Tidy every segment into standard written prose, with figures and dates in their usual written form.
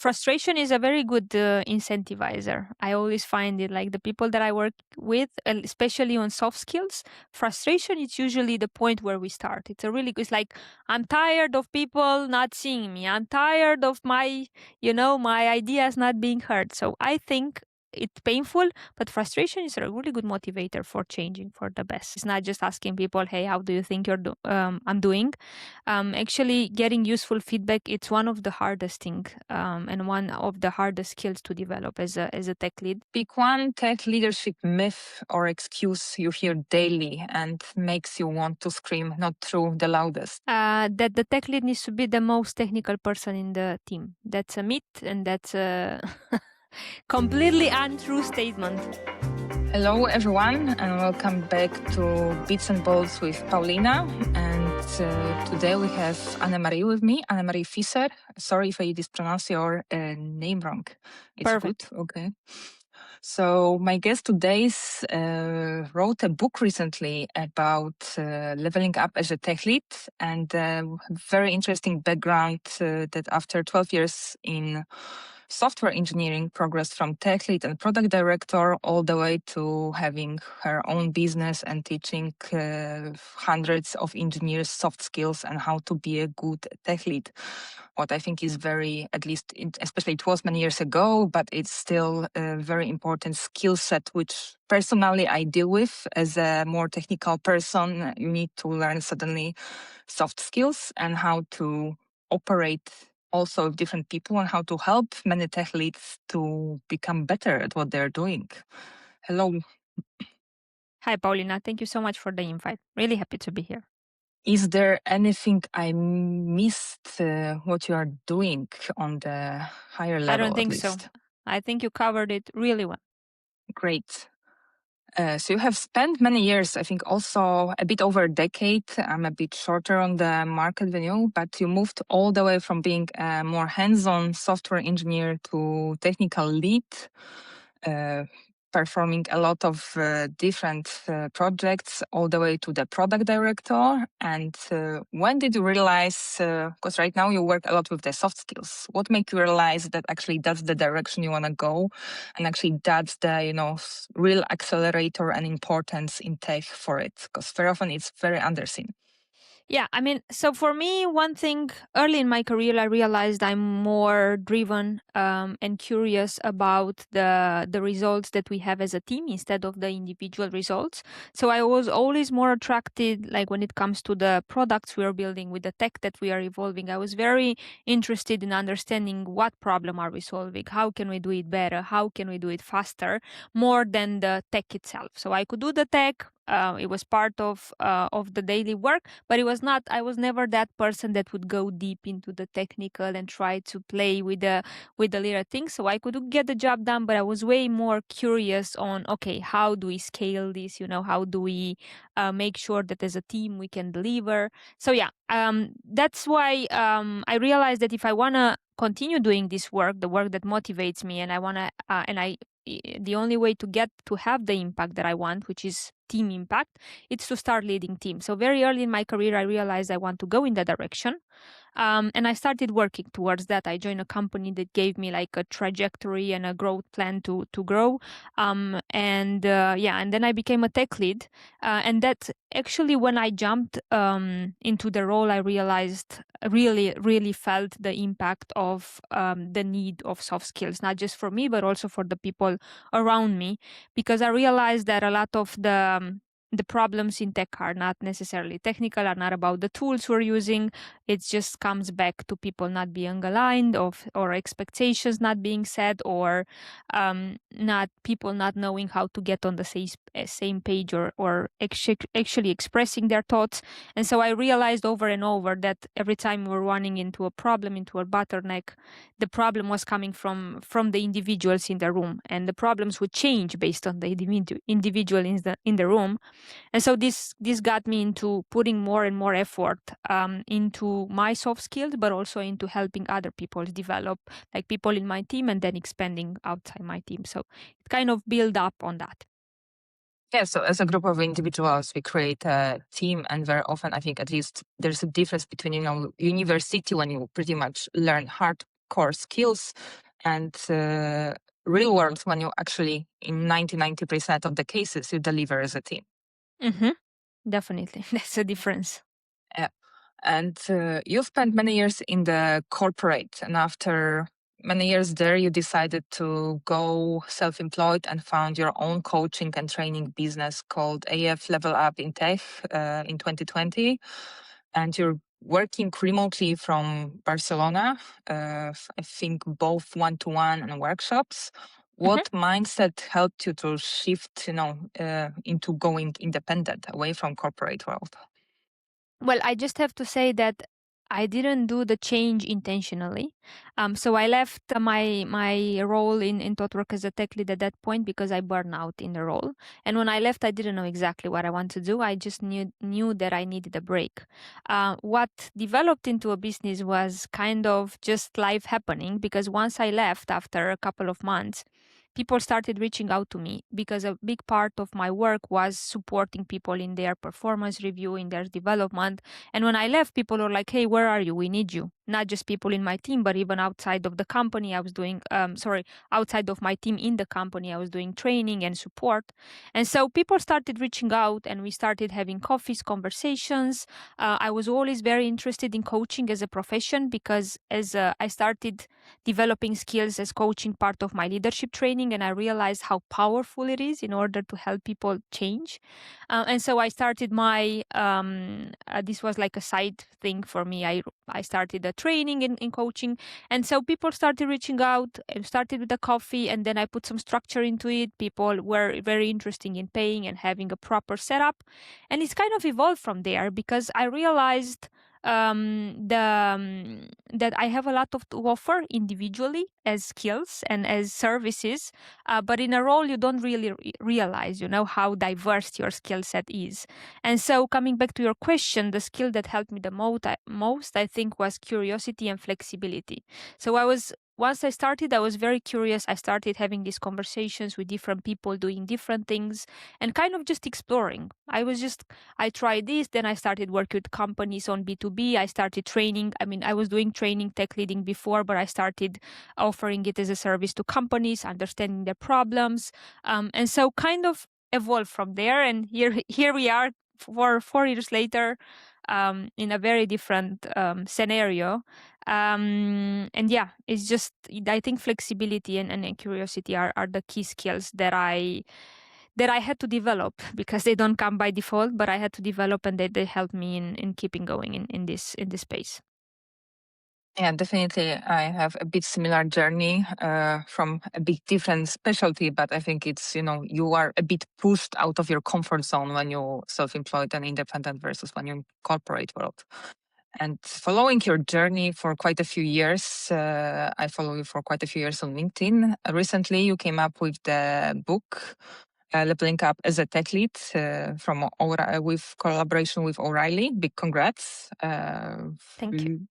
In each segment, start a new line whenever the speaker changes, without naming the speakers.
Frustration is a very good incentivizer. I always find it like the people that I work with, especially on soft skills, frustration is usually the point where we start. It's like, I'm tired of people not seeing me. I'm tired of my ideas not being heard. So I think it's painful, but frustration is a really good motivator for changing for the best. It's not just asking people, hey, how do you think I'm doing? Actually, getting useful feedback, it's one of the hardest thing and one of the hardest skills to develop as a tech lead.
Pick one tech leadership myth or excuse you hear daily and makes you want to scream, not through the loudest.
That the tech lead needs to be the most technical person in the team. That's a myth, and that's a completely untrue statement.
Hello, everyone, and welcome back to Bits and Bolts with Paulina. And today we have Anemari with me, Anemari Fiser. Sorry if I mispronounce your name wrong. It's
Perfect.
good, okay. So my guest today wrote a book recently about leveling up as a tech lead, and very interesting background that after 12 years in software engineering progressed from tech lead and product director all the way to having her own business and teaching hundreds of engineers soft skills and how to be a good tech lead. What I think is very, at least, especially it was many years ago, but it's still a very important skill set, which personally I deal with as a more technical person. You need to learn suddenly soft skills and how to operate also with different people and how to help many tech leads to become better at what they're doing. Hello.
Hi, Paulina. Thank you so much for the invite. Really happy to be here.
Is there anything I missed what you are doing on the higher level?
I don't think
at least?
so. I think you covered it really well.
Great. So you have spent many years, I think also a bit over a decade. I'm a bit shorter on the market than you, but you moved all the way from being a more hands-on software engineer to technical lead, performing a lot of different projects all the way to the product director. And when did you realize, because right now you work a lot with the soft skills, what made you realize that actually that's the direction you want to go and actually that's the, real accelerator and importance in tech for it? Because very often it's very underseen.
Yeah, I mean, so for me, one thing early in my career, I realized I'm more driven and curious about the results that we have as a team instead of the individual results. So I was always more attracted, like when it comes to the products we are building with the tech that we are evolving. I was very interested in understanding what problem are we solving, how can we do it better, how can we do it faster, more than the tech itself. So I could do the tech. It was part of the daily work, but it was not. I was never that person that would go deep into the technical and try to play with the little things. So I could get the job done, but I was way more curious on, okay, how do we scale this? How do we make sure that as a team we can deliver? So yeah, that's why I realized that if I wanna continue doing this work, the work that motivates me, and I wanna the only way to get to have the impact that I want, which is team impact, it's to start leading teams. So very early in my career, I realized I want to go in that direction. And I started working towards that. I joined a company that gave me like a trajectory and a growth plan to grow. And then I became a tech lead. And that's actually when I jumped into the role, I realized really felt the impact of the need of soft skills, not just for me, but also for the people around me, because I realized that a lot of the problems in tech are not necessarily technical, are not about the tools we're using. It just comes back to people not being aligned or expectations not being set, or not people not knowing how to get on the same page or actually expressing their thoughts. And so I realized over and over that every time we're running into a problem, into a bottleneck, the problem was coming from the individuals in the room, and the problems would change based on the individual in the room. And so this got me into putting more and more effort into my soft skills, but also into helping other people develop, like people in my team, and then expanding outside my team. So it kind of build up on that.
Yeah, so as a group of individuals, we create a team, and very often, I think at least there's a difference between, university when you pretty much learn hard core skills, and real world when you actually, in 90% of the cases, you deliver as a team.
Hmm. Definitely. That's a difference.
Yeah. And you spent many years in the corporate, and after many years there, you decided to go self-employed and found your own coaching and training business called AF Level Up in Tech in 2020. And you're working remotely from Barcelona, I think both one-to-one and workshops.
Mhm.
What mindset helped you to shift, into going independent away from corporate world?
Well, I just have to say that I didn't do the change intentionally. So I left my role in ThoughtWork as a tech lead at that point because I burned out in the role. And when I left, I didn't know exactly what I want to do. I just knew that I needed a break. What developed into a business was kind of just life happening because once I left after a couple of months, people started reaching out to me because a big part of my work was supporting people in their performance review, in their development. And when I left, people were like, "Hey, where are you? We need you." Not just people in my team, but even outside of the company, I was doing, outside of my team in the company, I was doing training and support. And so people started reaching out and we started having coffees, conversations. I was always very interested in coaching as a profession because as I started developing skills as coaching part of my leadership training, and I realized how powerful it is in order to help people change. And so I started my this was like a side thing for me. I started a training in coaching, and so people started reaching out. And started with a coffee, and then I put some structure into it. People were very interested in paying and having a proper setup, and it's kind of evolved from there because I realized that I have a lot of to offer individually as skills and as services, but in a role you don't really realize, how diverse your skill set is. And so, coming back to your question, the skill that helped me the most, I think, was curiosity and flexibility. So once I started, I was very curious. I started having these conversations with different people doing different things and kind of just exploring. I tried this, then I started working with companies on B2B. I started training. I mean, I was doing training, tech leading before, but I started offering it as a service to companies, understanding their problems. And so kind of evolved from there. And here we are 4 years later, in a very different scenario. And yeah, it's just, I think flexibility and curiosity are the key skills that I had to develop because they don't come by default, but I had to develop and they helped me in keeping going in this space.
Yeah, definitely. I have a bit similar journey from a bit different specialty, but I think it's, you are a bit pushed out of your comfort zone when you're self-employed and independent versus when you're in corporate world. And following your journey for quite a few years, I follow you for quite a few years on LinkedIn. Recently, you came up with the book, Leveling Up as a Tech Lead, with collaboration with O'Reilly. Big congrats.
Thank you.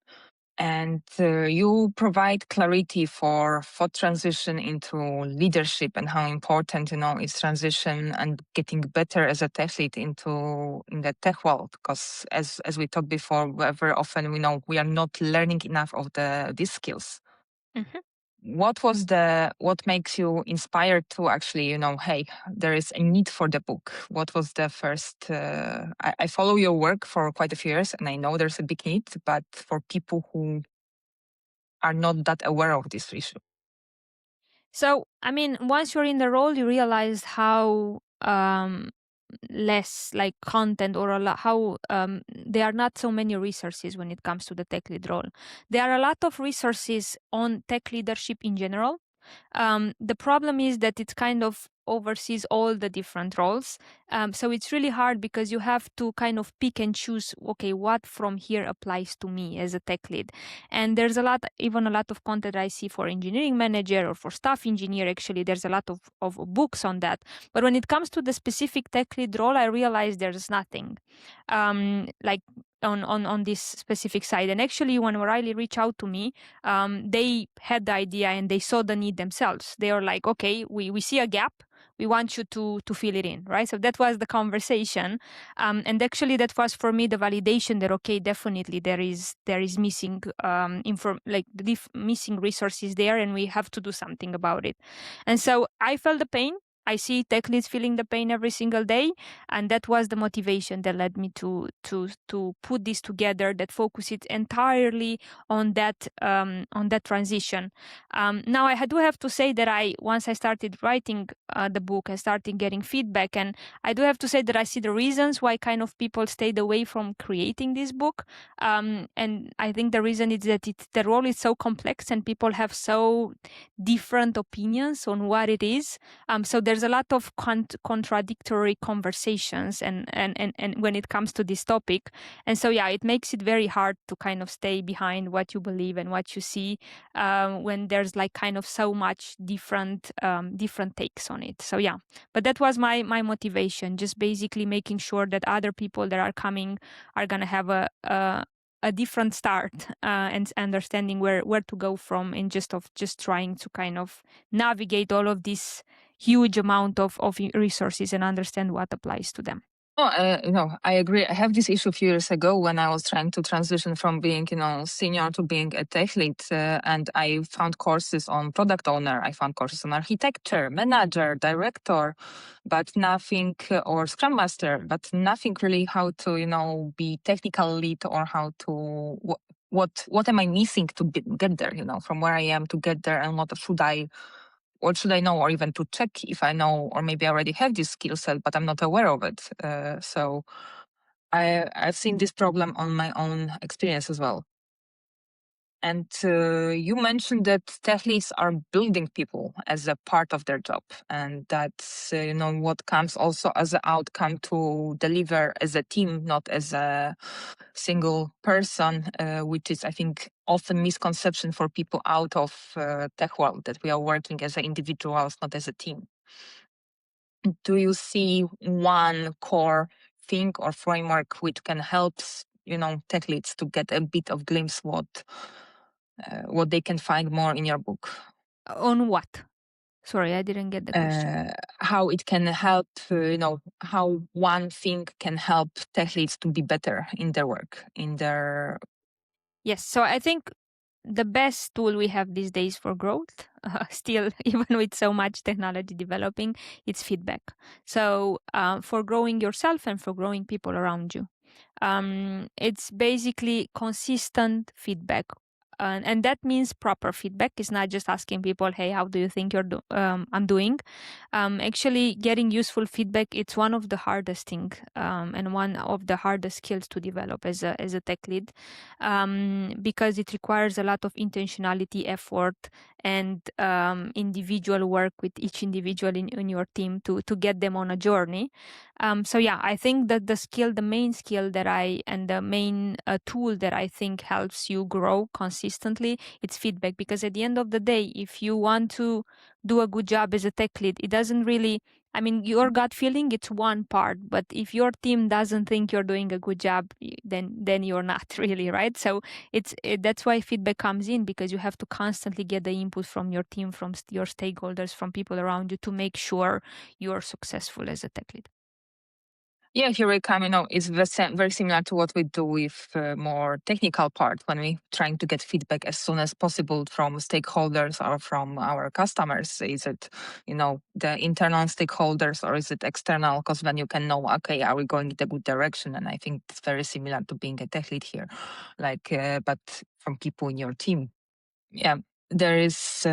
And you provide clarity for thought transition into leadership and how important is transition and getting better as a tech lead in the tech world, because as we talked before, very often we know we are not learning enough of these skills.
Mhm.
What makes you inspired to actually, hey, there is a need for the book? What was the first? I follow your work for quite a few years, and I know there's a big need, but for people who are not that aware of this issue.
So, I mean, once you're in the role, you realize how less like content or how there are not so many resources when it comes to the tech lead role. There are a lot of resources on tech leadership in general. The problem is that it kind of oversees all the different roles. So it's really hard because you have to kind of pick and choose, okay, what from here applies to me as a tech lead. And there's even a lot of content I see for engineering manager or for staff engineer. Actually, there's a lot of books on that. But when it comes to the specific tech lead role, I realize there's nothing. Like on this specific side. And actually, when O'Reilly reached out to me, they had the idea and they saw the need themselves. They were like, okay, we see a gap. we want you to fill it in, right? So that was the conversation, and actually that was for me the validation that okay, definitely there is missing like missing resources there, and we have to do something about it. And so I felt the pain. I see tech leads feeling the pain every single day, and that was the motivation that led me to put this together, that focus it entirely on that transition. Now do have to say that I once I started writing the book, I started getting feedback, and I do have to say that I see the reasons why kind of people stayed away from creating this book. And I think the reason is that the role is so complex and people have so different opinions on what it is. So there's a lot of contradictory conversations and when it comes to this topic. And so, yeah, it makes it very hard to kind of stay behind what you believe and what you see when there's like kind of so much different takes on it. So, yeah, but that was my motivation, just basically making sure that other people that are coming are going to have a different start and understanding where to go from, and just trying to kind of navigate all of this huge amount of resources and understand what applies to them.
Oh, I agree. I have this issue a few years ago when I was trying to transition from being, senior to being a tech lead, and I found courses on product owner. I found courses on architecture, manager, director, but nothing, or scrum master, but nothing really how to, be technical lead or how to. What am I missing to get there? From where I am to get there, and what should I know, or even to check if I know, or maybe I already have this skill set, but I'm not aware of it. So I've seen this problem on my own experience as well. And you mentioned that tech leads are building people as a part of their job, and that's what comes also as an outcome to deliver as a team, not as a single person, which is, I think, often misconception for people out of tech world, that we are working as individuals, not as a team. Do you see one core thing or framework which can help tech leads to get a bit of glimpse what they can find more in your book?
On what? Sorry, I didn't get the question.
How it can help, how one thing can help tech leads to be better in their work, in their.
Yes, so I think the best tool we have these days for growth, still, even with so much technology developing, it's feedback. So for growing yourself and for growing people around you, it's basically consistent feedback. And that means proper feedback. It's not just asking people, "Hey, how do you think I'm doing?" Actually, getting useful feedback, it's one of the hardest thing, and one of the hardest skills to develop as a tech lead, because it requires a lot of intentionality, effort, and individual work with each individual in your team to get them on a journey. So yeah, I think that the main skill and the main tool that I think helps you grow consistently, it's feedback. Because at the end of the day, if you want to do a good job as a tech lead, it doesn't really, I mean, your gut feeling, it's one part, but if your team doesn't think you're doing a good job, then you're not really, right? So that's why feedback comes in, because you have to constantly get the input from your team, from your stakeholders, from people around you, to make sure you're successful as a tech lead.
Yeah, here we come. It's very similar to what we do with more technical part when we trying to get feedback as soon as possible from stakeholders or from our customers. Is it, the internal stakeholders, or is it external? Because then you can know, okay, are we going in the good direction? And I think it's very similar to being a tech lead here, like, but from people in your team. Yeah, there is.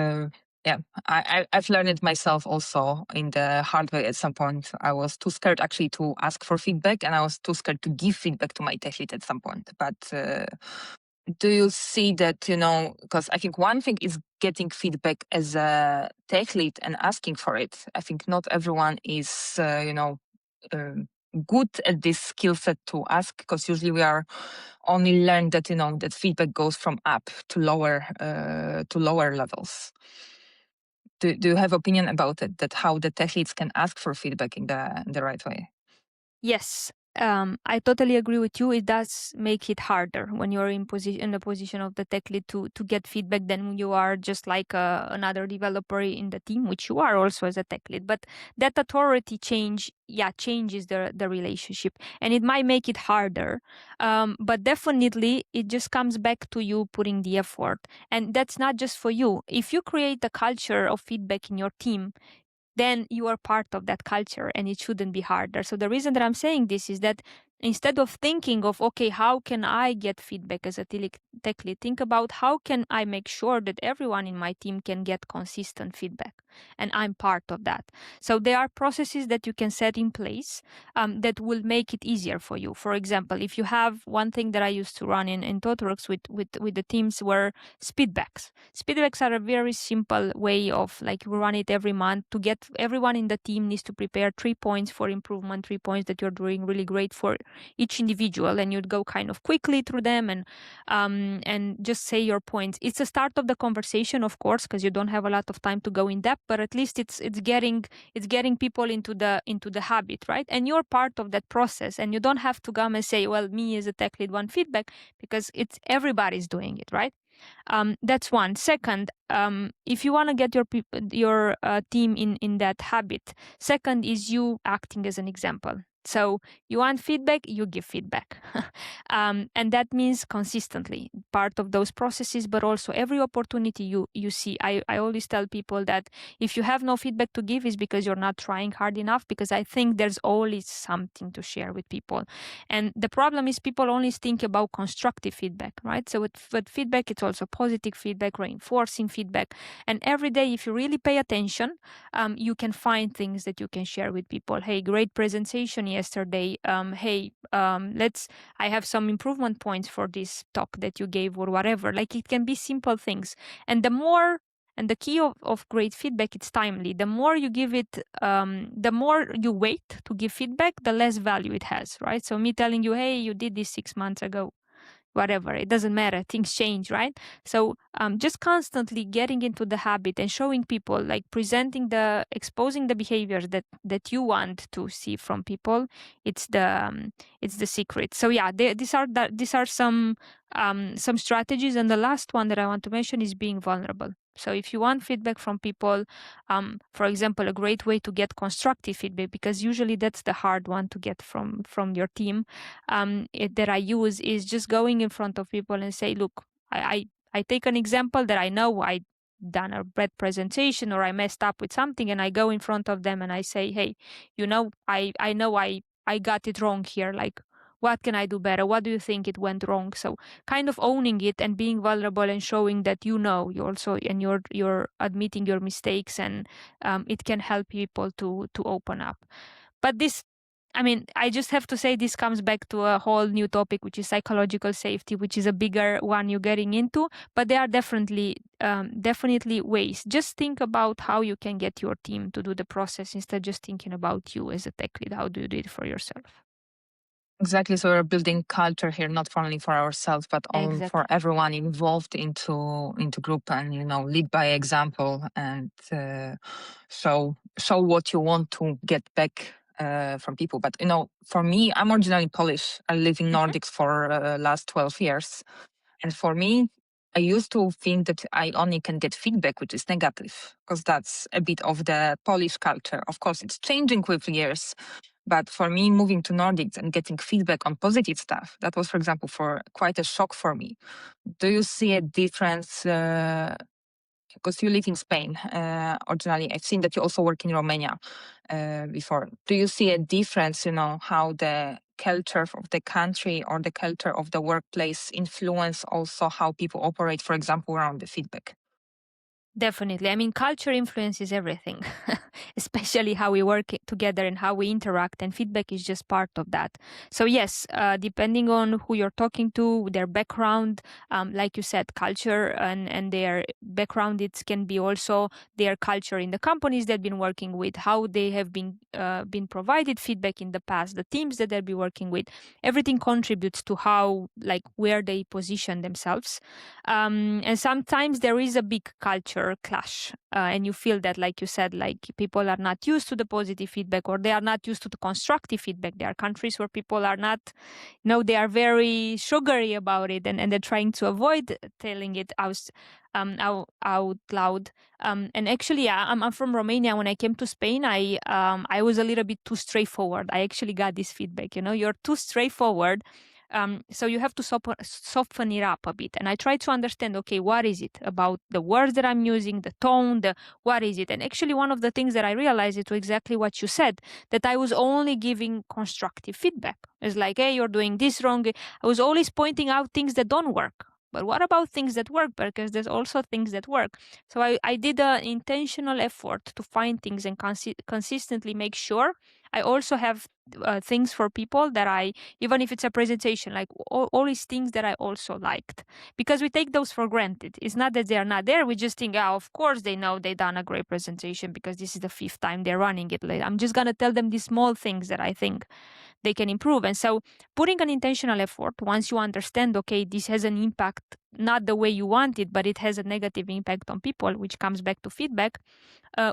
Yeah, I've learned it myself also in the hard way. At some point, I was too scared actually to ask for feedback, and I was too scared to give feedback to my tech lead at some point. But do you see that? Because I think one thing is getting feedback as a tech lead and asking for it. I think not everyone is, um, good at this skill set to ask, because usually we are only learn that that feedback goes from up to lower levels. Do you have opinion about it, that how the tech leads can ask for feedback in the right way?
Yes. I totally agree with you. It does make it harder when you're in the position of the tech lead to get feedback than when you are just like another developer in the team, which you are also as a tech lead. But that authority changes the relationship, and it might make it harder. But definitely, it just comes back to you putting the effort, and that's not just for you. If you create a culture of feedback in your team, then you are part of that culture and it shouldn't be harder. So the reason that I'm saying this is that instead of thinking of, okay, how can I get feedback as a tech lead, think about how can I make sure that everyone in my team can get consistent feedback and I'm part of that. So there are processes that you can set in place that will make it easier for you. For example, if you have one thing that I used to run in ThoughtWorks with the teams were speedbacks. Speedbacks are a very simple way of like we run it every month to get everyone in the team needs to prepare 3 points for improvement, 3 points that you're doing really great for each individual, and you'd go kind of quickly through them and just say your points. It's a start of the conversation, of course, because you don't have a lot of time to go in depth, but at least it's getting people into the habit, right? And you're part of that process, and you don't have to come and say, well, me as a tech lead want feedback, because it's everybody's doing it, right? That's one. Second, if you want to get your team in that habit, second is you acting as an example. So you want feedback, you give feedback, and that means consistently part of those processes. But also every opportunity you see, I always tell people that if you have no feedback to give, is because you're not trying hard enough. Because I think there's always something to share with people. And the problem is people only think about constructive feedback, right? So with feedback, it's also positive feedback, reinforcing feedback. And every day, if you really pay attention, you can find things that you can share with people. Hey, great presentation yesterday. I have some improvement points for this talk that you gave or whatever. Like it can be simple things. And the key of great feedback, it's timely. The more you give it, the more you wait to give feedback, the less value it has, right? So me telling you, hey, you did this 6 months ago, whatever, it doesn't matter, things change, right? So just constantly getting into the habit and showing people, like exposing the behaviors that you want to see from people, it's the secret. So yeah, these are some strategies. And the last one that I want to mention is being vulnerable. So if you want feedback from people, for example, a great way to get constructive feedback, because usually that's the hard one to get from your team, that I use is just going in front of people and say, look, I take an example that I know I done a bad presentation or I messed up with something, and I go in front of them and I say, hey, I know I got it wrong here. Like, what can I do better? What do you think it went wrong? So kind of owning it and being vulnerable and showing that you also, and you're admitting your mistakes, and it can help people to open up. But this, I mean, I just have to say this comes back to a whole new topic, which is psychological safety, which is a bigger one you're getting into. But there are definitely ways. Just think about how you can get your team to do the process instead of just thinking about you as a tech lead. How do you do it for yourself?
Exactly. So we're building culture here, not only for ourselves, but all for
Exactly.
everyone involved into group, and lead by example, and show what you want to get back from people. But for me, I'm originally Polish. I live in
Hmm.
Nordics for last 12 years, and for me, I used to think that I only can get feedback which is negative, because that's a bit of the Polish culture. Of course, it's changing with years, but for me, moving to Nordics and getting feedback on positive stuff, that was, for example, for quite a shock for me. Do you see a difference? Because you live in Spain originally. I've seen that you also work in Romania before. Do you see a difference, how the culture of the country or the culture of the workplace influence also how people operate, for example, around the feedback?
Definitely. I mean, culture influences everything, especially how we work together and how we interact, and feedback is just part of that. So, yes, depending on who you're talking to, their background, like you said, culture and their background, it can be also their culture in the companies they've been working with, how they have been provided feedback in the past, the teams that they'll be working with. Everything contributes to how, like, where they position themselves. And sometimes there is a big culture clash, and you feel that, like you said, like people are not used to the positive feedback, or they are not used to the constructive feedback. There are countries where people are not, they are very sugary about it, and they're trying to avoid telling it out loud. And actually, yeah, I'm from Romania. When I came to Spain, I was a little bit too straightforward. I actually got this feedback. You're too straightforward. So you have to soften it up a bit. And I try to understand, okay, what is it about the words that I'm using, the tone, what is it? And actually, one of the things that I realized is exactly what you said, that I was only giving constructive feedback. It's like, hey, you're doing this wrong. I was always pointing out things that don't work. But what about things that work? Because there's also things that work. So I did an intentional effort to find things and consistently make sure I also have things for people that even if it's a presentation, like all these things that I also liked, because we take those for granted. It's not that they are not there. We just think, oh, of course they know they done a great presentation because this is the fifth time they're running it. I'm just going to tell them these small things that I think they can improve. And so putting an intentional effort, once you understand, okay, this has an impact, not the way you want it, but it has a negative impact on people, which comes back to feedback,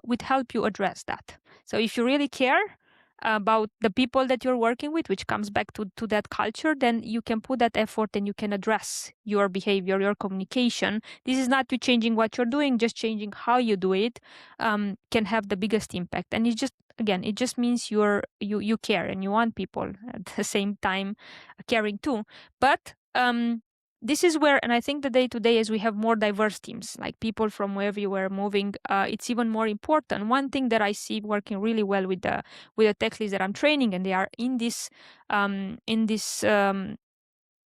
would help you address that. So if you really care about the people that you're working with, which comes back to that culture, then you can put that effort and you can address your behavior, your communication. This is not you changing what you're doing, just changing how you do it can have the biggest impact. And it just means you care and you want people at the same time caring too. But this is where, and I think the day to day, as we have more diverse teams, like people from wherever you were moving, it's even more important. One thing that I see working really well with the tech leads that I'm training, and they are in this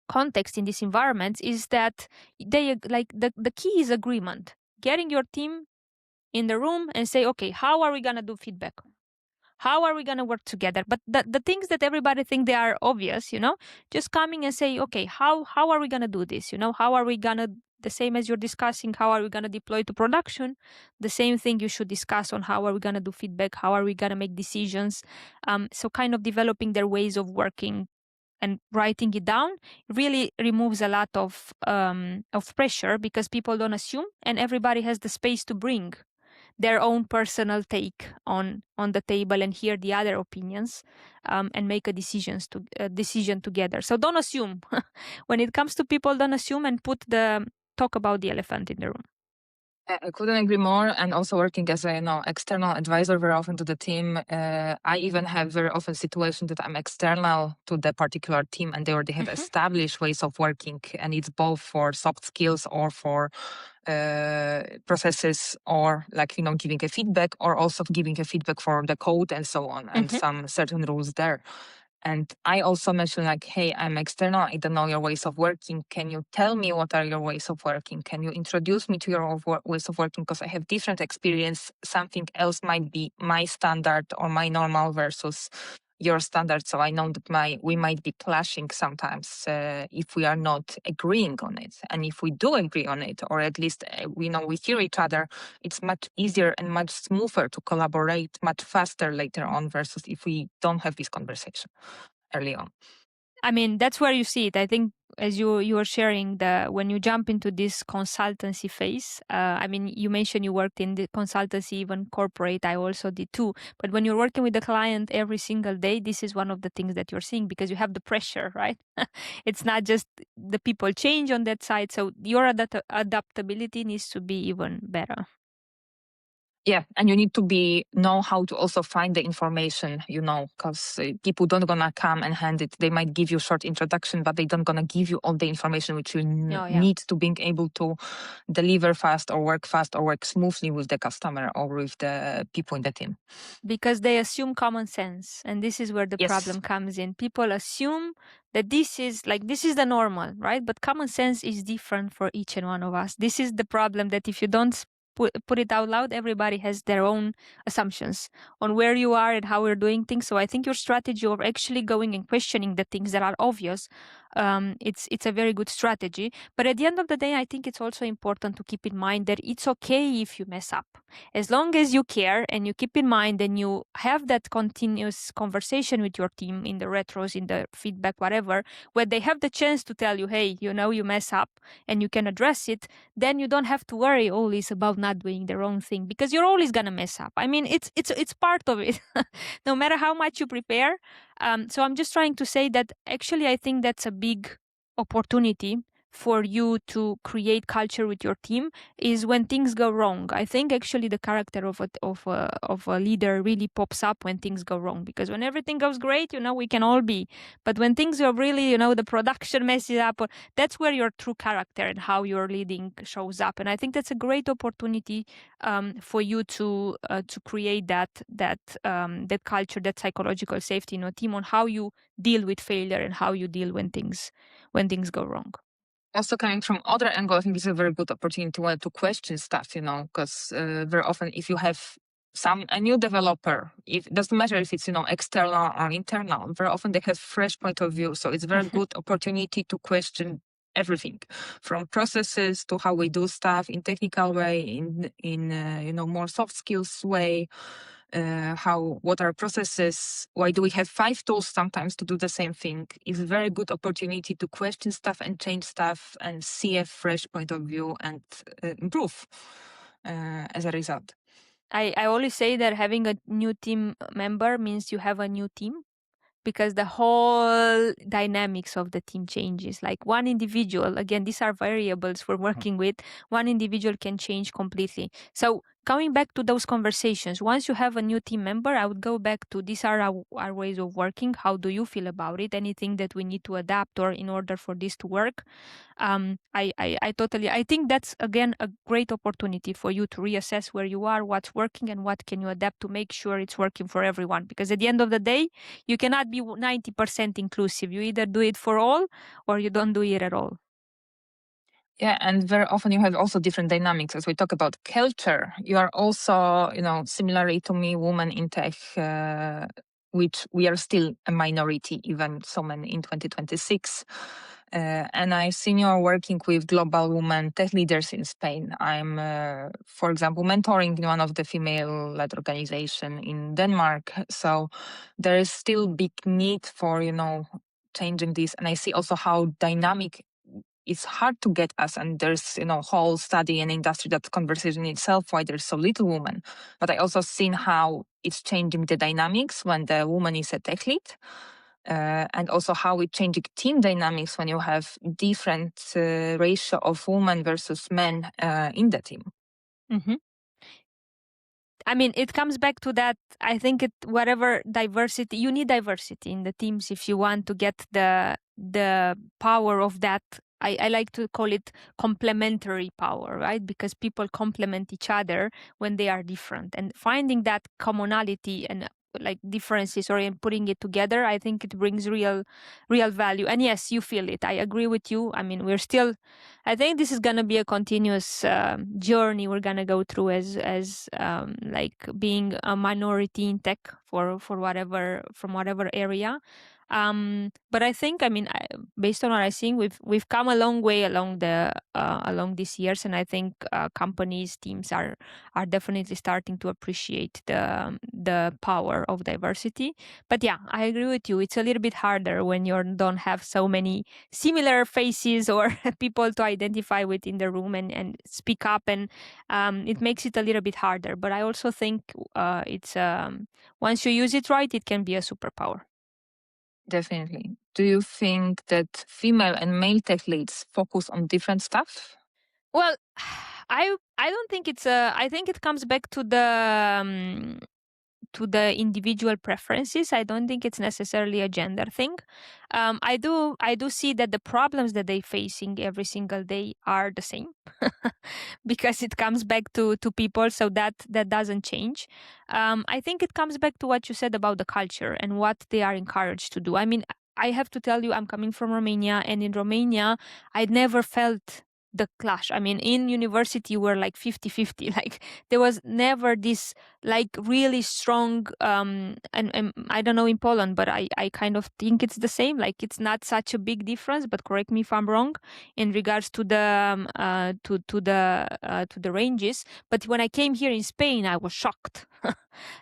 context, in this environment, is that they like the key is agreement. Getting your team in the room and say, okay, how are we gonna do feedback? How are we going to work together? But the things that everybody think they are obvious, just coming and say, okay, how are we going to do this? How are we going to, the same as you're discussing, how are we going to deploy to production? The same thing you should discuss on how are we going to do feedback? How are we going to make decisions? So kind of developing their ways of working and writing it down really removes a lot of pressure, because people don't assume, and everybody has the space to bring their own personal take on the table and hear the other opinions, and make a decision together. So don't assume. When it comes to people, don't assume, and talk about the elephant in the room.
I couldn't agree more. And also working as a external advisor very often to the team, I even have very often situations that I'm external to the particular team and they already have established ways of working, and it's both for soft skills or for processes, or giving a feedback, or also giving a feedback for the code and so on, and some certain rules there. And I also mentioned hey, I'm external. I don't know your ways of working. Can you tell me what are your ways of working? Can you introduce me to your ways of working? Because I have different experience. Something else might be my standard or my normal versus your standard. So I know that we might be clashing sometimes if we are not agreeing on it. And if we do agree on it, or at least we hear each other, it's much easier and much smoother to collaborate much faster later on, versus if we don't have this conversation early on.
I mean, that's where you see it. I think, as you were sharing, when you jump into this consultancy phase, I mean, you mentioned you worked in the consultancy, even corporate. I also did too. But when you're working with the client every single day, this is one of the things that you're seeing, because you have the pressure, right? It's not just the people change on that side. So your adaptability needs to be even better.
Yeah, and you need to know how to also find the information, because people don't gonna come and hand it. They might give you a short introduction, but they don't gonna give you all the information which you need to being able to deliver fast, or work fast, or work smoothly with the customer or with the people in the team.
Because they assume common sense, and this is where the problem comes in. People assume that this is the normal, right? But common sense is different for each and one of us. This is the problem, that if you don't put it out loud, everybody has their own assumptions on where you are and how we're doing things. So I think your strategy of actually going and questioning the things that are obvious it's a very good strategy. But at the end of the day, I think it's also important to keep in mind that it's okay if you mess up, as long as you care and you keep in mind and you have that continuous conversation with your team in the retros, in the feedback, whatever, where they have the chance to tell you, hey, you mess up and you can address it. Then you don't have to worry always about not doing the wrong thing, because you're always gonna mess up. I mean, it's part of it, no matter how much you prepare. So I'm just trying to say that actually I think that's a big opportunity for you to create culture with your team, is when things go wrong. I think actually the character of a leader really pops up when things go wrong, because when everything goes great, we can all be. But when things are really, the production messes up, that's where your true character and how you're leading shows up. And I think that's a great opportunity for you to create that culture, that psychological safety in a team, on how you deal with failure and how you deal when things go wrong.
Also, coming from other angle, I think it's a very good opportunity to question stuff, because very often if you have a new developer, it doesn't matter if it's external or internal, very often they have fresh point of view. So it's a very good opportunity to question everything, from processes to how we do stuff in technical way, in more soft skills way. What are processes? Why do we have 5 tools sometimes to do the same thing? It's a very good opportunity to question stuff and change stuff and see a fresh point of view and improve as a result.
I always say that having a new team member means you have a new team, because the whole dynamics of the team changes. Like one individual, again, these are variables we're working with, one individual can change completely. So coming back to those conversations, once you have a new team member, I would go back to, these are our ways of working. How do you feel about it? Anything that we need to adapt or in order for this to work? I think that's again a great opportunity for you to reassess where you are, what's working, and what can you adapt to make sure it's working for everyone. Because at the end of the day, you cannot be 90% inclusive. You either do it for all or you don't do it at all.
Yeah, and very often you have also different dynamics. As we talk about culture, you are also, similarly to me, woman in tech, which we are still a minority, even so many in 2026. And I've seen you are working with global women tech leaders in Spain. I'm, for example, mentoring in one of the female-led organization in Denmark. So there is still big need for, changing this. And I see also how dynamic it's hard to get us, and there's whole study and industry that conversation itself why there's so little women. But I also seen how it's changing the dynamics when the woman is a tech lead, and also how it changing team dynamics when you have different ratio of women versus men in the team.
Mm-hmm. I mean, it comes back to that. I think whatever diversity, you need diversity in the teams if you want to get the power of that. I like to call it complementary power, right? Because people complement each other when they are different, and finding that commonality and like differences or in putting it together, I think it brings real value. And yes, you feel it. I agree with you. I mean, I think this is going to be a continuous journey we're going to go through as like being a minority in tech for whatever, from whatever area. But I think, based on what I'm seeing, we've come a long way along these years, and I think companies, teams are definitely starting to appreciate the power of diversity. But yeah, I agree with you. It's a little bit harder when you don't have so many similar faces or people to identify with in the room and speak up, and it makes it a little bit harder. But I also think it's once you use it right, it can be a superpower.
Definitely. Do you think that female and male tech leads focus on different stuff?
Well, I don't think it's I think it comes back to the individual preferences. I don't think it's necessarily a gender thing. I do see that the problems that they're facing every single day are the same, because it comes back to people, so that doesn't change. I think it comes back to what you said about the culture and what they are encouraged to do. I mean, I have to tell you, I'm coming from Romania, and in Romania, I never felt the clash. I mean, in university we're like 50-50. Like there was never this like really strong and I don't know in Poland, but I kind of think it's the same. Like it's not such a big difference, but correct me if I'm wrong in regards to the to the ranges. But when I came here in Spain, I was shocked.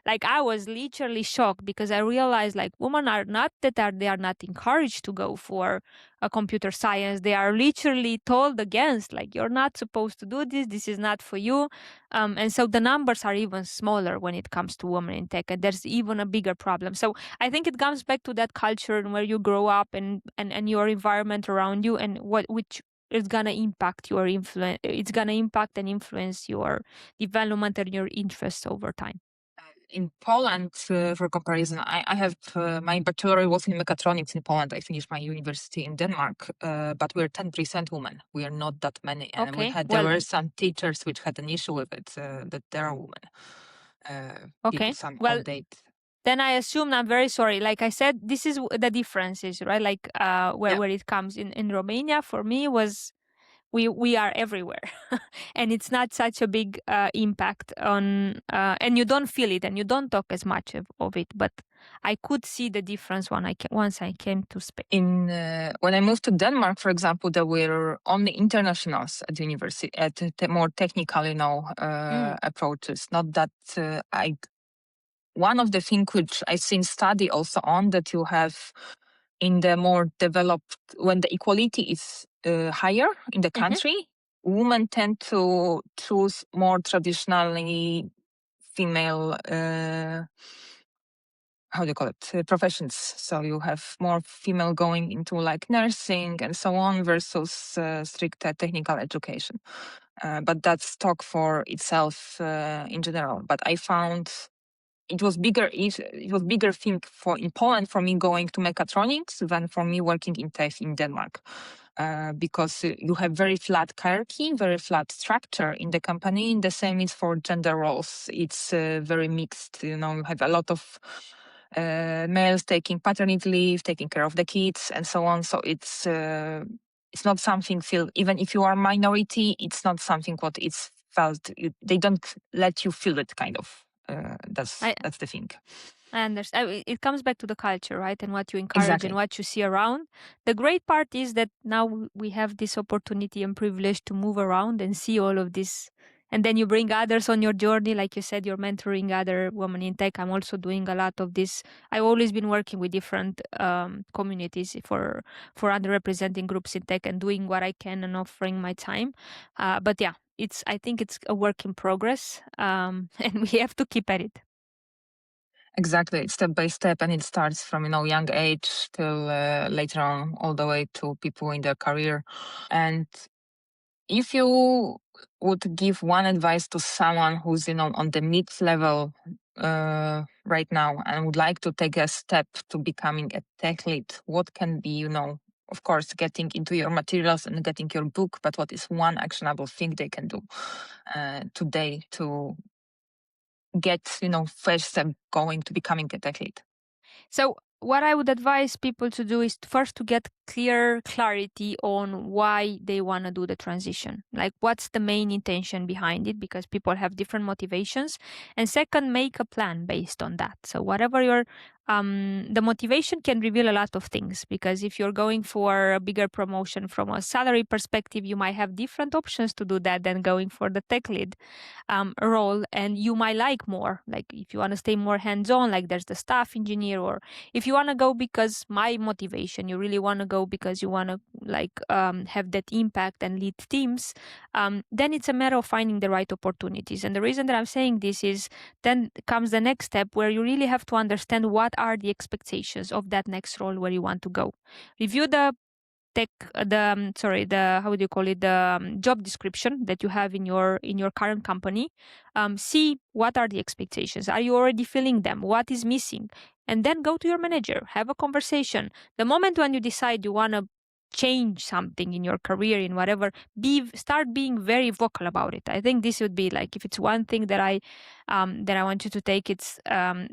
Like I was literally shocked because I realized like women are not that are they are not encouraged to go for a computer science. They are literally told against, like you're not supposed to do this. This is not for you. And so the numbers are even smaller when it comes to women in tech, and there's even a bigger problem. So I think it comes back to that culture and where you grow up and your environment around you and what which is gonna impact your influence. It's gonna impact and influence your development and your interests over time.
In Poland, for comparison, I have my bachelor was in mechatronics in Poland. I finished my university in Denmark, but we're 10% women. We are not that many, and
Okay.
there
Well,
were some teachers which had an issue with it that there are women, people
okay.
some
Well,
outdated.
then I assume I'm very sorry. Like I said, this is the differences, right? Like
Yeah.
where it comes in Romania for me was we are everywhere, and it's not such a big impact on and you don't feel it and you don't talk as much of it. But I could see the difference when once I came to Spain.
In when I moved to Denmark, for example, there were only internationals at university at more technical,
Mm.
approaches. Not that I. One of the things which I seen study also on that you have in the more developed when the equality is higher in the
Hmm.
country, women tend to choose more traditionally female. How do you call it, professions. So you have more female going into like nursing and so on versus strict technical education. But that's talk for itself in general. But I found it was bigger thing for in Poland for me going to mechatronics than for me working in tech in Denmark. Because you have very flat hierarchy, very flat structure in the company. The same is for gender roles. It's very mixed. You have a lot of males taking paternity leave, taking care of the kids, and so on. So it's not something feel. Even if you are minority, it's not something what it's felt. They don't let you feel it, kind of.
I
That's the thing.
I understand. It comes back to the culture, right? And what you encourage and
Exactly.
what you see around. The great part is that now we have this opportunity and privilege to move around and see all of this. And then you bring others on your journey. Like you said, you're mentoring other women in tech. I'm also doing a lot of this. I've always been working with different communities for underrepresenting groups in tech and doing what I can and offering my time. But yeah, I think it's a work in progress, and we have to keep at it.
Exactly. It's step by step, and it starts from young age till later on, all the way to people in their career. And if you would give one advice to someone who's on the mid level right now and would like to take a step to becoming a tech lead, what can be, of course, getting into your materials and getting your book, but what is one actionable thing they can do today to get, first step going to becoming a tech lead?
So what I would advise people to do is first to get clarity on why they want to do the transition. Like what's the main intention behind it, because people have different motivations. And second, make a plan based on that. So whatever your the motivation can reveal a lot of things, because if you're going for a bigger promotion from a salary perspective, you might have different options to do that than going for the tech lead role, and you might like more. Like if you want to stay more hands-on, like there's the staff engineer, or if you want to go because my motivation, you really want to go because you want to like have that impact and lead teams, then it's a matter of finding the right opportunities. And the reason that I'm saying this is then comes the next step where you really have to understand what are the expectations of that next role where you want to go. Review the tech sorry, the how do you call it, the job description that you have in your current company. See what are the expectations, are you already filling them, what is missing, and then go to your manager, have a conversation. The moment when you decide you want to change something in your career, in whatever, start being very vocal about it. I think this would be like, if it's one thing that I want you to take, it's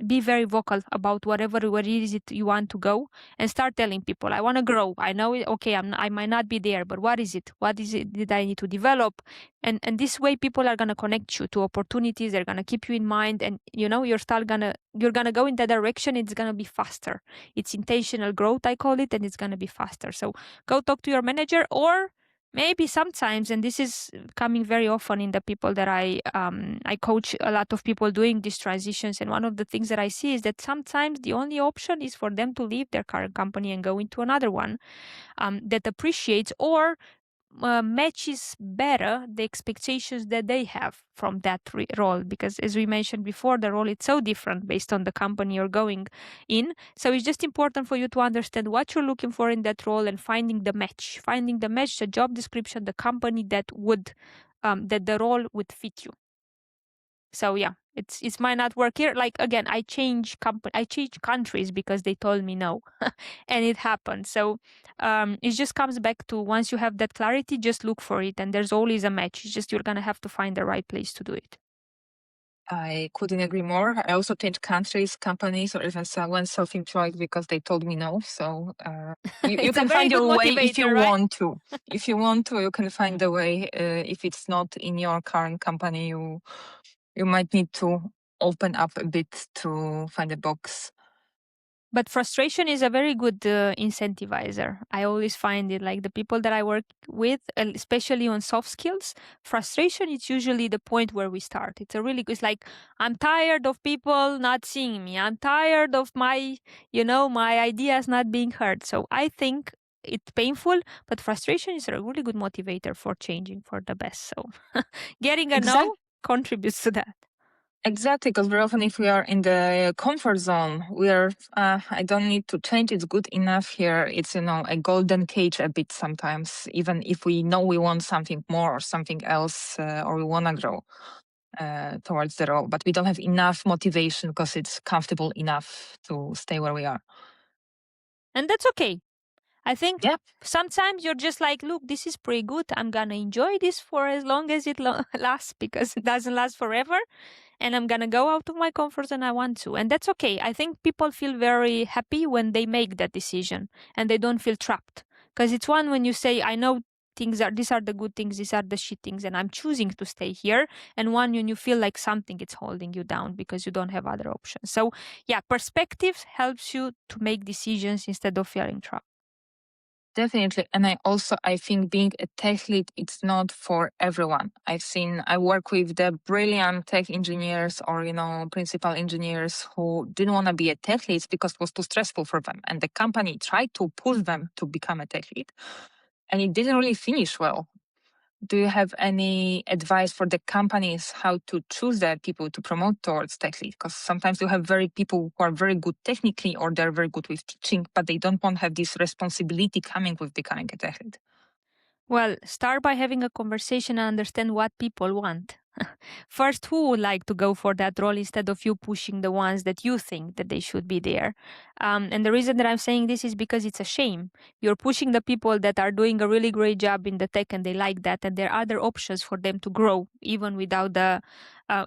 be very vocal about where is it you want to go, and start telling people, I want to grow. I know it. Okay, I might not be there, but what is it? What is it that I need to develop? And this way, people are gonna connect you to opportunities. They're gonna keep you in mind, and you're gonna go in that direction. It's gonna be faster. It's intentional growth, I call it, and it's gonna be faster. So go talk to your manager, or maybe sometimes, and this is coming very often in the people that I coach, a lot of people doing these transitions, and one of the things that I see is that sometimes the only option is for them to leave their current company and go into another one that appreciates or matches better the expectations that they have from that role, because as we mentioned before, the role is so different based on the company you're going in. So it's just important for you to understand what you're looking for in that role, and finding the match, the job description, the company that the role would fit you. So yeah, it might not work here. Like again, I change countries because they told me no, and it happened. So it just comes back to, once you have that clarity, just look for it, and there's always a match. It's just you're gonna have to find the right place to do it.
I couldn't agree more. I also changed countries, companies, or even went self-employed because they told me no. So you
It's a
can
very
find
good
your way if you
motivator, right?
want to. If you want to, you can find a way. If it's not in your current company, you might need to open up a bit to find a box.
But frustration is a very good incentivizer. I always find it, like the people that I work with, especially on soft skills, frustration is usually the point where we start. It's like, I'm tired of people not seeing me. I'm tired of my ideas not being heard. So I think it's painful, but frustration is a really good motivator for changing for the best. So getting a
Exactly.
no contributes to that.
Exactly, because very often if we are in the comfort zone, we are, I don't need to change, it's good enough here. It's, a golden cage a bit sometimes, even if we know we want something more or something else, or we want to grow towards the role, but we don't have enough motivation because it's comfortable enough to stay where we are.
And that's okay. I think
Yeah,
sometimes you're just like, look, this is pretty good. I'm gonna enjoy this for as long as it lasts, because it doesn't last forever. And I'm gonna go out of my comfort zone. I want to. And that's okay. I think people feel very happy when they make that decision and they don't feel trapped. Because it's one when you say, I know these are the good things, these are the shit things, and I'm choosing to stay here. And one when you feel like something is holding you down because you don't have other options. So yeah, perspective helps you to make decisions instead of feeling trapped.
definitely. And I think being a tech lead, it's not for everyone. I work with the brilliant tech engineers or, principal engineers who didn't want to be a tech lead because it was too stressful for them. And the company tried to push them to become a tech lead. And it didn't really finish well. Do you have any advice for the companies how to choose their people to promote towards tech lead? Because sometimes you have very people who are very good technically or they're very good with teaching, but they don't want to have this responsibility coming with becoming a tech lead.
Well, start by having a conversation and understand what people want. First, who would like to go for that role instead of you pushing the ones that you think that they should be there? And the reason that I'm saying this is because it's a shame. You're pushing the people that are doing a really great job in the tech and they like that, and there are other options for them to grow even without the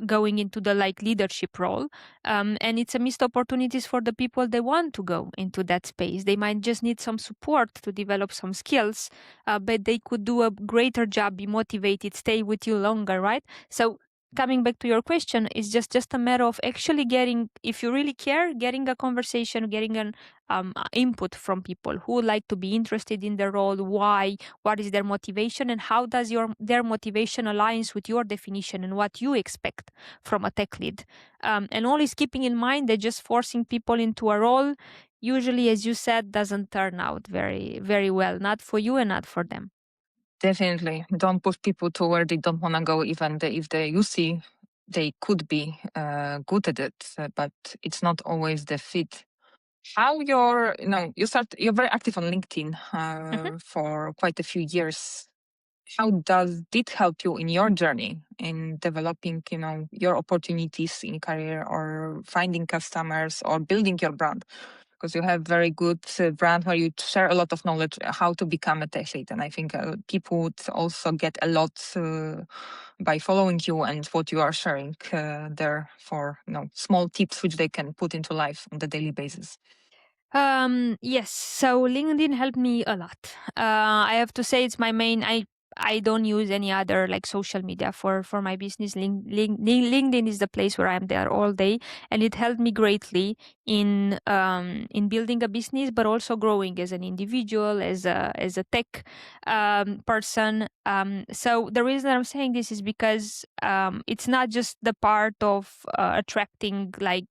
going into the like leadership role. And it's a missed opportunities for the people that want to go into that space. They might just need some support to develop some skills, but they could do a greater job, be motivated, stay with you longer, right? So coming back to your question, it's just a matter of actually getting, if you really care, getting a conversation, getting an input from people who would like to be interested in the role, why, what is their motivation, and how does their motivation aligns with your definition and what you expect from a tech lead. And always keeping in mind that just forcing people into a role usually, as you said, doesn't turn out very, very well, not for you and not for them.
Definitely. Don't push people to where they don't want to go, even if you see they could be good at it, but it's not always the fit. How you're very active on LinkedIn
Mhm.
for quite a few years. How does it help you in your journey in developing, your opportunities in career or finding customers or building your brand? because you have very good brand where you share a lot of knowledge how to become a tech lead. And I think people would also get a lot by following you and what you are sharing there for small tips which they can put into life on the daily basis.
Yes. So LinkedIn helped me a lot. I have to say it's my main. I don't use any other like social media for my business. LinkedIn is the place where I'm there all day, and it helped me greatly in building a business, but also growing as an individual, as a tech person. So the reason I'm saying this is because it's not just the part of attracting like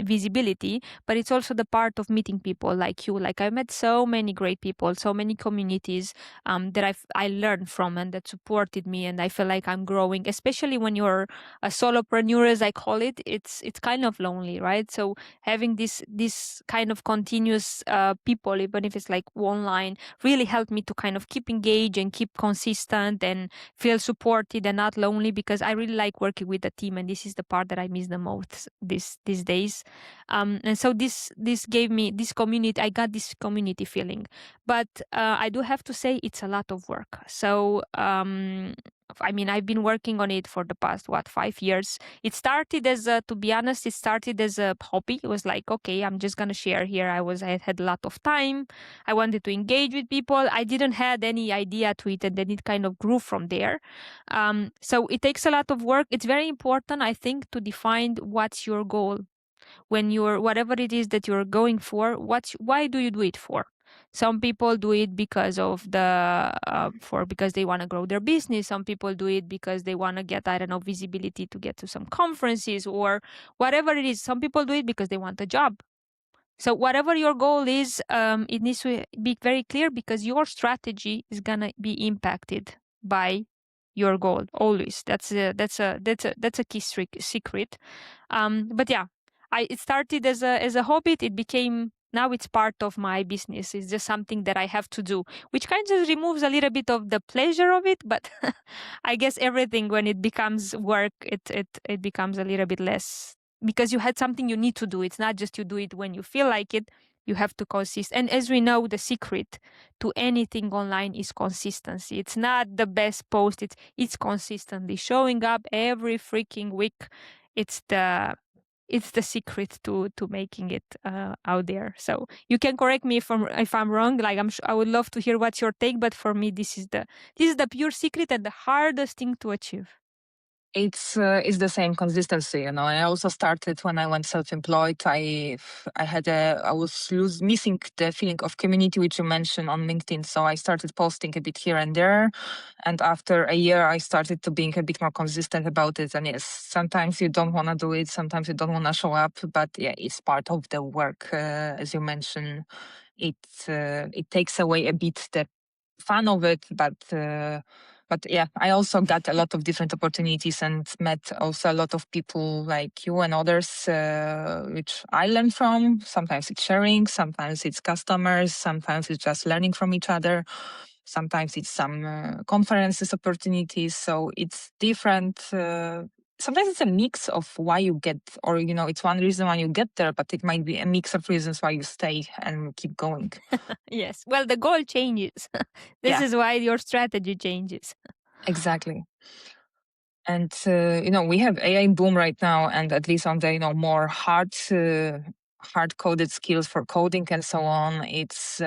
visibility, but it's also the part of meeting people like you. Like I met so many great people, so many communities that I learned from and that supported me, and I feel like I'm growing. Especially when you're a solopreneur, as I call it, it's kind of lonely, right? So having this kind of continuous people, even if it's like online, really helped me to kind of keep engaged and keep consistent and feel supported and not lonely, because I really like working with the team, and this is the part that I miss the most these days. And so this gave me this community. I got this community feeling, but I do have to say it's a lot of work. So I mean, I've been working on it for the past 5 years. It started as a, to be honest, it started as a hobby. It was like, okay, I'm just gonna share here. I had a lot of time. I wanted to engage with people. I didn't had any idea to it, and then it kind of grew from there. So it takes a lot of work. It's very important, I think, to define what's your goal when you're whatever it is that you're going for. Why do you do it for? Some people do it because of because they want to grow their business. Some people do it because they want to get, I don't know, visibility to get to some conferences or whatever it is. Some people do it because they want a job. So whatever your goal is, it needs to be very clear, because your strategy is gonna be impacted by your goal always. That's a key secret. But yeah, it started as a hobby. It became, now it's part of my business. It's just something that I have to do, which kind of removes a little bit of the pleasure of it. But I guess everything, when it becomes work, it becomes a little bit less, because you had something you need to do. It's not just you do it when you feel like it. You have to consist. And as we know, the secret to anything online is consistency. It's not the best post. It's consistently showing up every freaking week. It's the secret to making it out there. So you can correct me if I'm wrong. Like I would love to hear what's your take, but for me, this is the pure secret and the hardest thing to achieve.
It's the same consistency, I also started when I went self-employed. I was missing the feeling of community which you mentioned on LinkedIn. So I started posting a bit here and there, and after a year I started to being a bit more consistent about it. And yes, sometimes you don't want to do it, sometimes you don't want to show up, but yeah, it's part of the work. As you mentioned, it takes away a bit the fun of it, but yeah, I also got a lot of different opportunities and met also a lot of people like you and others, which I learned from. Sometimes it's sharing, sometimes it's customers, sometimes it's just learning from each other. Sometimes it's some conferences opportunities. So it's different. Sometimes it's a mix of why you get, or it's one reason why you get there, but it might be a mix of reasons why you stay and keep going.
Yes. Well, the goal changes. This
Yeah,
is why your strategy changes.
exactly. And we have AI boom right now, and at least on the more hard coded skills for coding and so on, it's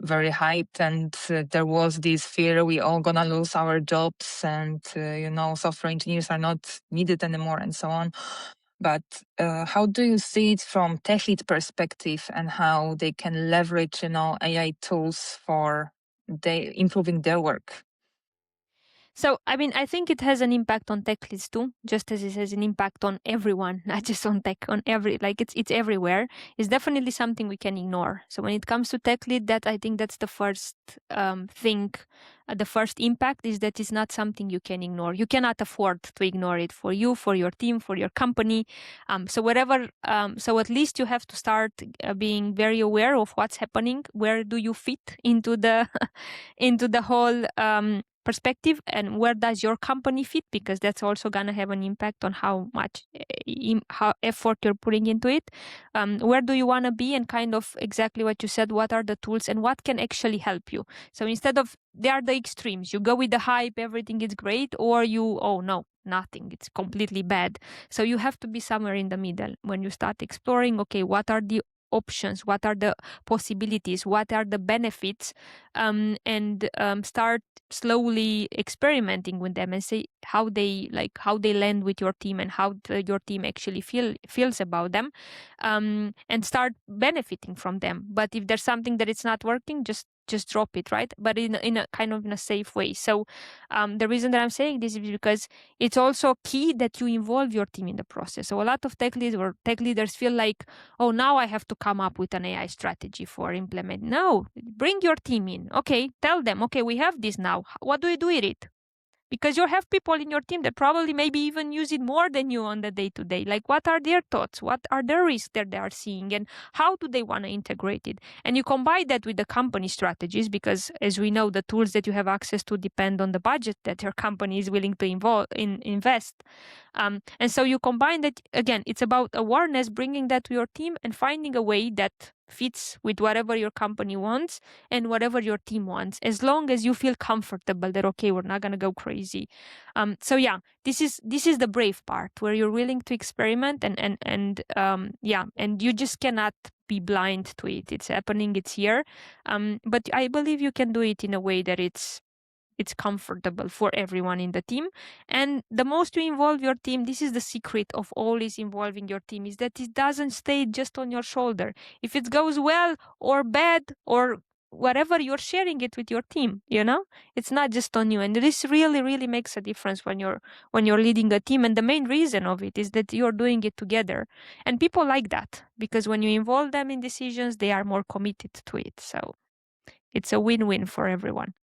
very hyped. And there was this fear we all gonna lose our jobs, and software engineers are not needed anymore, and so on. But how do you see it from tech lead perspective, and how they can leverage AI tools for improving their work?
So, I mean, I think it has an impact on tech leads too, just as it has an impact on everyone, not just on tech, on like it's everywhere. It's definitely something we can ignore. So when it comes to tech lead, that I think that's the first thing, the first impact is that it's not something you can ignore. You cannot afford to ignore it for you, for your team, for your company. So at least you have to start being very aware of what's happening. Where do you fit into the into the whole perspective, and where does your company fit, because that's also going to have an impact on how much how effort you're putting into it. Where do you want to be, and kind of exactly what you said, what are the tools and what can actually help you. So instead of, they are the extremes, you go with the hype, everything is great, or you, oh no, nothing, it's completely bad. So you have to be somewhere in the middle when you start exploring, okay, what are the options, what are the possibilities, what are the benefits, and start slowly experimenting with them and see how they, like, how they land with your team, and how your team actually feels about them, and start benefiting from them. But if there's something that it's not working, just drop it, right? But in a kind of in a safe way. So the reason that I'm saying this is because it's also key that you involve your team in the process. So a lot of tech leads or tech leaders feel like, oh, now I have to come up with an AI strategy for implement. No, bring your team in. Okay, tell them, okay, we have this now. What do we do with it? Because you have people in your team that probably maybe even use it more than you on the day to day. Like, what are their thoughts? What are their risks that they are seeing, and how do they want to integrate it? And you combine that with the company strategies, because as we know, the tools that you have access to depend on the budget that your company is willing to invest. And so you combine that again. It's about awareness, bringing that to your team, and finding a way that fits with whatever your company wants and whatever your team wants, as long as you feel comfortable that, okay, we're not going to go crazy. So yeah, this is the brave part, where you're willing to experiment, and yeah, and you just cannot be blind to it. It's happening, it's here. But I believe you can do it in a way that it's comfortable for everyone in the team. And the most you involve your team, this is the secret of always involving your team, is that it doesn't stay just on your shoulder. If it goes well or bad or whatever, you're sharing it with your team, it's not just on you. And this really, really makes a difference when you're leading a team. And the main reason of it is that you're doing it together, and people like that, because when you involve them in decisions, they are more committed to it. So it's a win-win for everyone.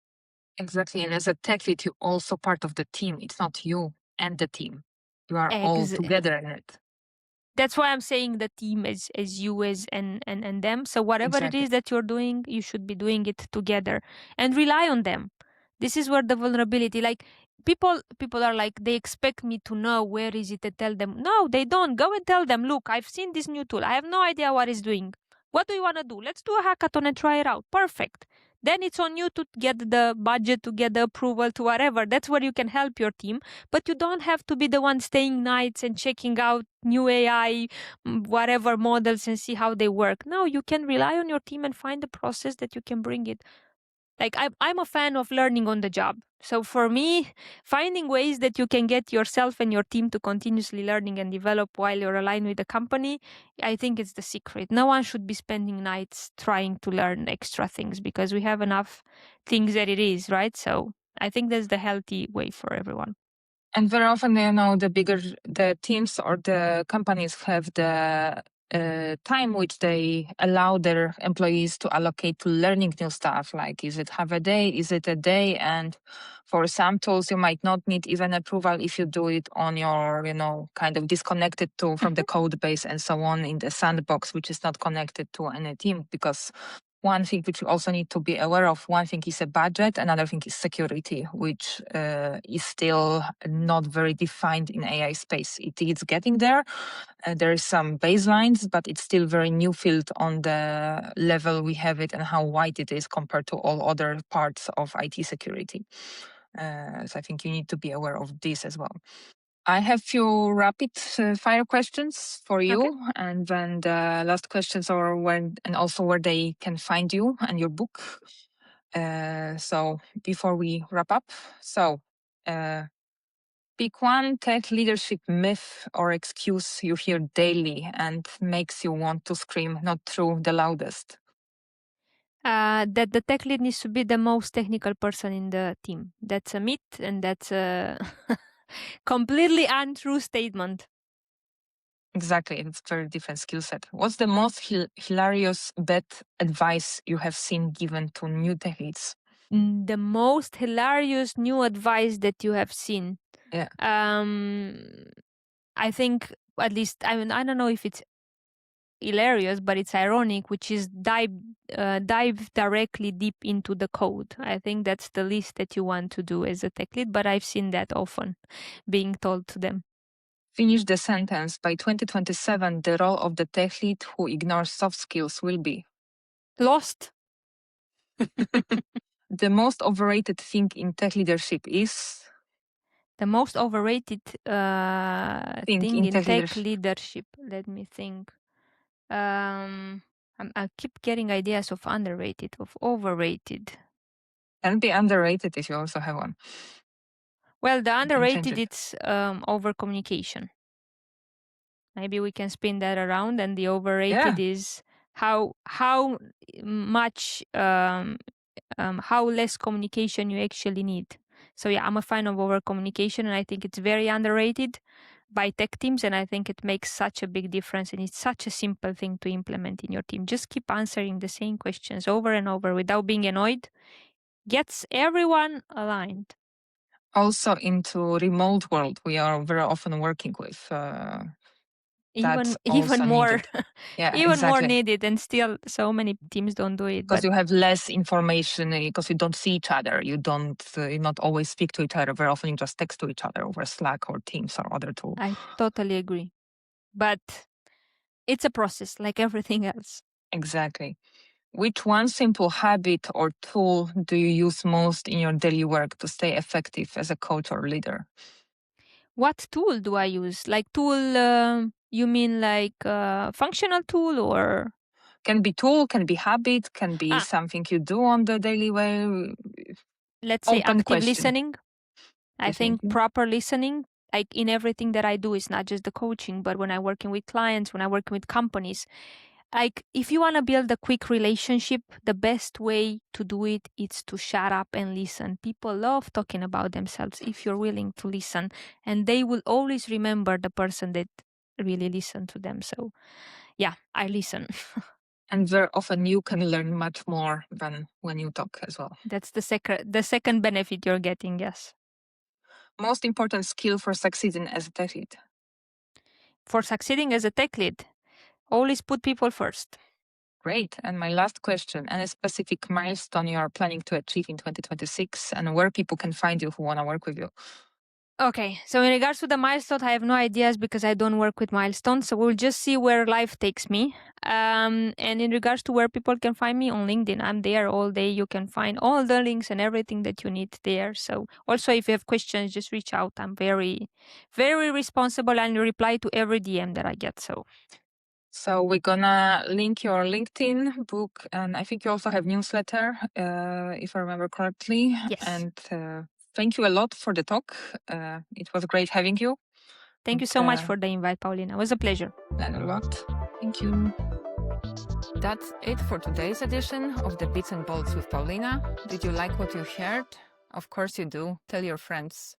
Exactly. And as a tech lead, you're also part of the team. It's not you and the team. You are all
Ex-
together in it.
that's why I'm saying the team as you as and them. So whatever it
Exactly.
is that you're doing, you should be doing it together and rely on them. This is where the vulnerability, like, people are like, they expect me to know where is it and tell them. No, they don't. Go and tell them, look, I've seen this new tool. I have no idea what it's doing. What do you want to do? Let's do a hackathon and try it out. Perfect. Then it's on you to get the budget, to get the approval, to whatever. That's where you can help your team, but you don't have to be the one staying nights and checking out new AI, whatever models, and see how they work. No, you can rely on your team and find a process that you can bring it. Like, I'm a fan of learning on the job. So for me, finding ways that you can get yourself and your team to continuously learning and develop while you're aligned with the company, I think it's the secret. No one should be spending nights trying to learn extra things, because we have enough things that it is, right? So I think that's the healthy way for everyone.
And very often, the bigger the teams or the companies have the time which they allow their employees to allocate to learning new stuff. Like, is it half a day? Is it a day? And for some tools, you might not need even approval if you do it on your, kind of disconnected to from the code base and so on in the sandbox, which is not connected to any team. Because one thing which we also need to be aware of, one thing is a budget, another thing is security, which is still not very defined in AI space. It is getting there. There is some baselines, but it's still very new field on the level we have it and how wide it is compared to all other parts of IT security. So I think you need to be aware of this as well. I have few rapid fire questions for
Okay.
you, and then the last questions are when and also where they can find you and your book. So before we wrap up, so uh, pick one tech leadership myth or excuse you hear daily and makes you want to scream, not through the loudest.
That the tech lead needs to be the most technical person in the team. That's a myth, and that's a completely untrue statement.
Exactly, it's a very different skill set. What's the most hilarious bad advice you have seen given to new tech leads?
The most hilarious new advice that you have seen.
Yeah.
Um, I think, at least, I mean, I don't know if it's hilarious, but it's ironic, which is dive directly deep into the code. I think that's the least that you want to do as a tech lead, but I've seen that often being told to them.
Finish the sentence. By 2027, the role of the tech lead who ignores soft skills will be
Lost.
the most overrated thing in tech leadership is
The most overrated
thing
thing
in
in
tech
tech
leadership.
leadership. Let me think. I keep getting ideas of underrated, of overrated.
Can be underrated if you also have one.
Well, the
You can change
underrated,
it.
it's over communication. Maybe we can spin that around, and the overrated
Yeah.
is how much how less communication you actually need. So yeah, I'm a fan of over communication, and I think it's very underrated by tech teams, and I think it makes such a big difference, and it's such a simple thing to implement in your team. Just keep answering the same questions over and over without being annoyed. Gets everyone aligned.
Also into remote world, we are very often working with. That's
Even
also
more
needed. Yeah,
even more
exactly.
needed, and still so many teams don't do it.
Because
But
you have less information, because you don't see each other. You don't, you not always speak to each other. Very often you just text to each other over Slack or Teams or other tool.
I totally agree. But it's a process like everything else.
Exactly. Which one simple habit or tool do you use most in your daily work to stay effective as a coach or leader?
What tool do I use? Like tool, you mean like functional tool or?
Can be tool, can be habit, can be
Ah,
something you do on the daily way.
let's say
Open
active
question,
listening. I think
definitely.
proper listening, like in everything that I do, is not just the coaching, but when I'm working with clients, when I'm working with companies, like if you want to build a quick relationship, the best way to do it is to shut up and listen. People love talking about themselves if you're willing to listen, and they will always remember the person that really listened to them. So yeah, I listen.
And very often you can learn much more than when you talk as well.
That's the second benefit you're getting, yes.
Most important skill for succeeding as a tech lead.
For succeeding as a tech lead, always put people first.
Great. And my last question, any specific milestone you are planning to achieve in 2026 and where people can find you who want to work with you?
Okay, so in regards to the milestone, I have no ideas because I don't work with milestones. So we'll just see where life takes me. And in regards to where people can find me on LinkedIn, I'm there all day. You can find all the links and everything that you need there. So also, if you have questions, just reach out. I'm very, very responsible and reply to every DM that I get.
So we're gonna link your LinkedIn book, and I think you also have newsletter, if I remember correctly.
Yes,
And thank you a lot for the talk. It was great having you.
thank
And
you so much for the invite, Paulina. It was a pleasure.
learned a lot. Thank you. That's it for today's edition of the Bits and Bolts with Paulina. Did you like what you heard? Of course you do. Tell your friends.